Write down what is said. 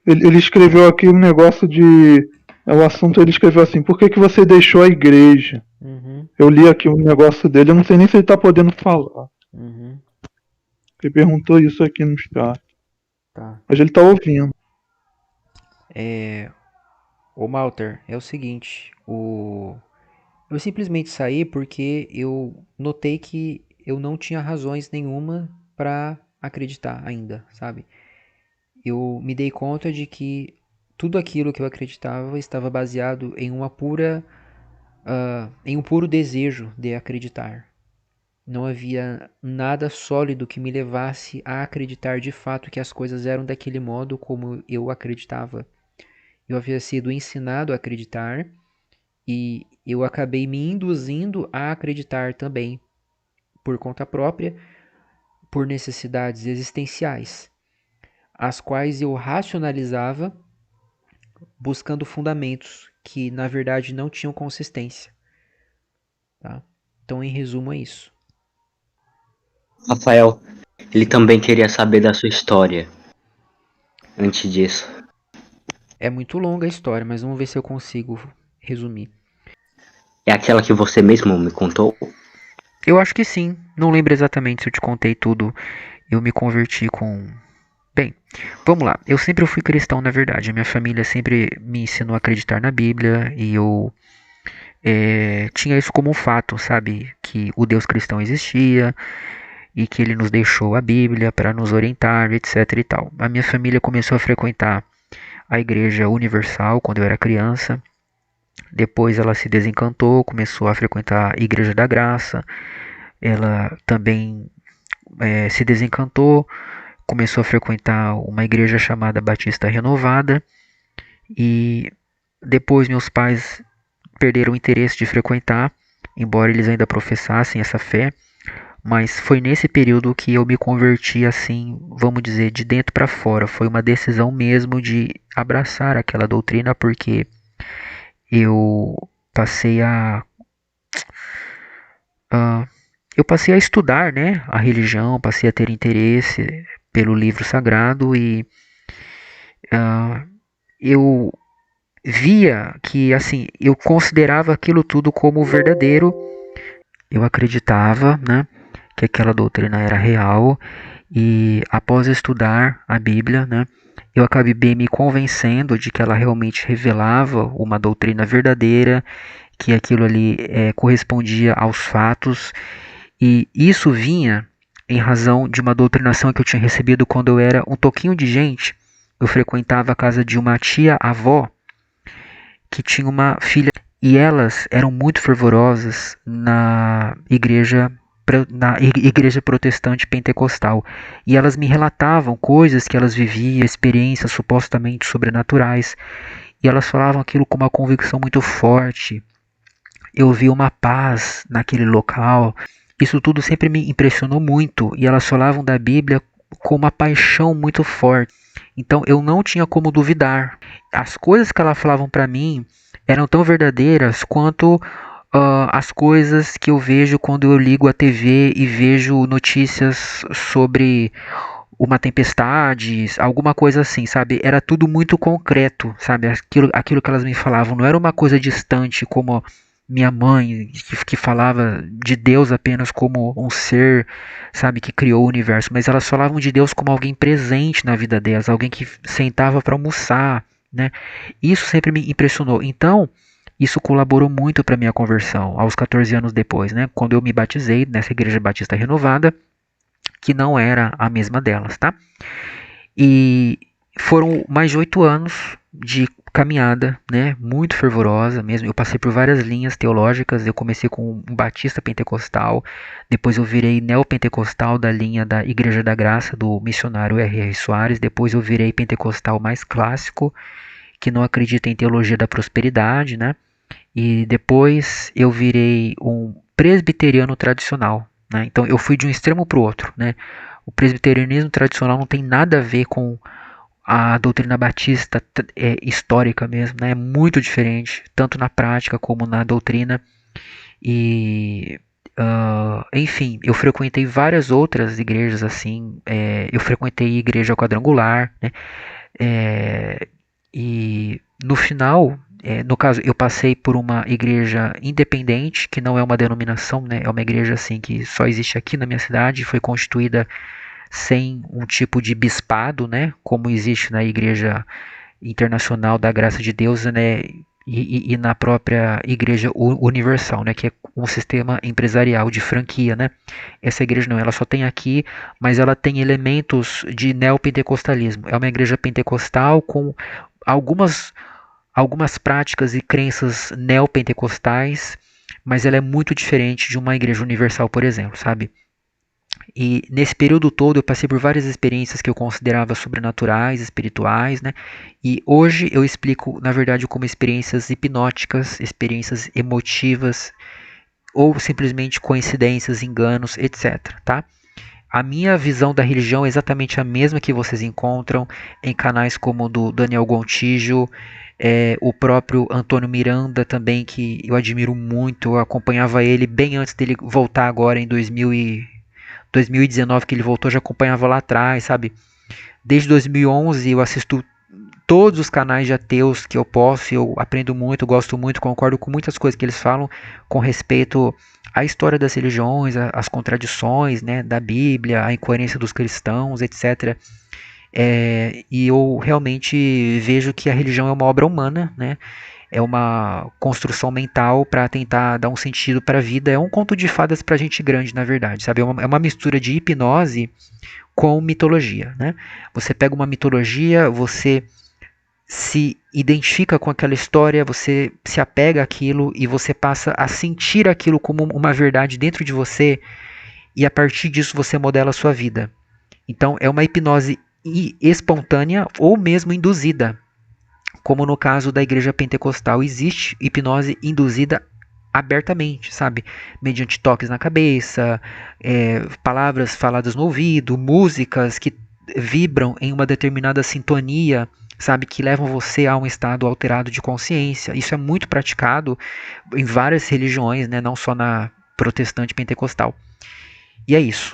Ele escreveu aqui um negócio de. O assunto ele escreveu assim: por que você deixou a igreja? Uhum, Eu li aqui um negócio dele, eu não sei nem se ele tá podendo falar. uhum, Ele perguntou isso aqui no chat. tá. Mas ele tá ouvindo. É, ô Malter, é o seguinte, eu simplesmente saí porque eu notei que eu não tinha razões nenhuma pra acreditar ainda, sabe? Eu me dei conta de que tudo aquilo que eu acreditava estava baseado em em um puro desejo de acreditar. Não havia nada sólido que me levasse a acreditar de fato que as coisas eram daquele modo como eu acreditava. Eu havia sido ensinado a acreditar e eu acabei me induzindo a acreditar também, por conta própria, por necessidades existenciais, as quais eu racionalizava buscando fundamentos que na verdade não tinham consistência, tá? Então, em resumo, é isso. Rafael, ele também queria saber da sua história antes disso. É muito longa a história, mas vamos ver se eu consigo resumir. É aquela que você mesmo me contou? Eu acho que sim. Não lembro exatamente se eu te contei tudo. Eu me converti com. Bem, vamos lá. Eu sempre fui cristão, na verdade. A minha família sempre me ensinou a acreditar na Bíblia e eu tinha isso como um fato, sabe? Que o Deus cristão existia e que ele nos deixou a Bíblia para nos orientar, etc e tal. A minha família começou a frequentar a Igreja Universal quando eu era criança. Depois ela se desencantou, começou a frequentar a Igreja da Graça. Ela também se desencantou, começou a frequentar uma igreja chamada Batista Renovada e depois meus pais perderam o interesse de frequentar, embora eles ainda professassem essa fé, mas foi nesse período que eu me converti assim, vamos dizer, de dentro para fora. Foi uma decisão mesmo de abraçar aquela doutrina porque eu passei a eu passei a estudar, né, a religião, passei a ter interesse pelo livro sagrado e eu via que, assim, eu considerava aquilo tudo como verdadeiro. Eu acreditava, né, que aquela doutrina era real e após estudar a Bíblia, né, eu acabei me convencendo de que ela realmente revelava uma doutrina verdadeira, que aquilo ali correspondia aos fatos e isso vinha em razão de uma doutrinação que eu tinha recebido quando eu era um toquinho de gente. Eu frequentava a casa de uma tia-avó que tinha uma filha e elas eram muito fervorosas na igreja protestante pentecostal e elas me relatavam coisas que elas viviam, experiências supostamente sobrenaturais e elas falavam aquilo com uma convicção muito forte. Eu vi uma paz naquele local. Isso tudo sempre me impressionou muito e elas falavam da Bíblia com uma paixão muito forte. Então eu não tinha como duvidar. As coisas que elas falavam para mim eram tão verdadeiras quanto as coisas que eu vejo quando eu ligo a TV e vejo notícias sobre uma tempestade, alguma coisa assim, sabe? Era tudo muito concreto, sabe? Aquilo que elas me falavam não era uma coisa distante como minha mãe, que falava de Deus apenas como um ser, sabe, que criou o universo, mas elas falavam de Deus como alguém presente na vida delas, alguém que sentava para almoçar, né? Isso sempre me impressionou. Então, isso colaborou muito para minha conversão aos 14 anos depois, né? Quando eu me batizei nessa igreja batista renovada, que não era a mesma delas, tá? E foram mais de 8 anos de caminhada, né, muito fervorosa mesmo. Eu passei por várias linhas teológicas. Eu comecei com um batista pentecostal, depois eu virei neopentecostal da linha da Igreja da Graça do missionário R.R. Soares, depois eu virei pentecostal mais clássico, que não acredita em teologia da prosperidade, né? E depois eu virei um presbiteriano tradicional, né? Então eu fui de um extremo para o outro, né? O presbiterianismo tradicional não tem nada a ver com a doutrina batista histórica mesmo, né? É muito diferente, tanto na prática como na doutrina. E enfim, eu frequentei várias outras igrejas assim. Eu frequentei igreja quadrangular, né? E no final, no caso, eu passei por uma igreja independente, que não é uma denominação, né? É uma igreja assim que só existe aqui na minha cidade, foi constituída sem um tipo de bispado, né? Como existe na Igreja Internacional da Graça de Deus, né? E na própria Igreja Universal, né? Que é um sistema empresarial de franquia, né? Essa igreja não, ela só tem aqui, mas ela tem elementos de neopentecostalismo. É uma igreja pentecostal com algumas algumas práticas e crenças neopentecostais, mas ela é muito diferente de uma igreja universal, por exemplo, sabe? E nesse período todo eu passei por várias experiências que eu considerava sobrenaturais, espirituais, né? E hoje eu explico, na verdade, como experiências hipnóticas, experiências emotivas ou simplesmente coincidências, enganos, etc, tá? A minha visão da religião é exatamente a mesma que vocês encontram em canais como o do Daniel Gontijo, o próprio Antônio Miranda também, que eu admiro muito, eu acompanhava ele bem antes dele voltar agora em 2019 que ele voltou, já acompanhava lá atrás, sabe? Desde 2011 eu assisto todos os canais de ateus que eu posso, eu aprendo muito, gosto muito, concordo com muitas coisas que eles falam com respeito à história das religiões, às contradições, né, da Bíblia, à incoerência dos cristãos, etc. E eu realmente vejo que a religião é uma obra humana, né? É uma construção mental para tentar dar um sentido para a vida. É um conto de fadas para gente grande, na verdade, sabe? É uma mistura de hipnose com mitologia, né? Você pega uma mitologia, você se identifica com aquela história, você se apega àquilo e você passa a sentir aquilo como uma verdade dentro de você e a partir disso você modela a sua vida. Então é uma hipnose espontânea ou mesmo induzida, como no caso da igreja pentecostal, existe hipnose induzida abertamente, sabe? Mediante toques na cabeça, palavras faladas no ouvido, músicas que vibram em uma determinada sintonia, sabe? Que levam você a um estado alterado de consciência. Isso é muito praticado em várias religiões, né? Não só na protestante pentecostal. E é isso.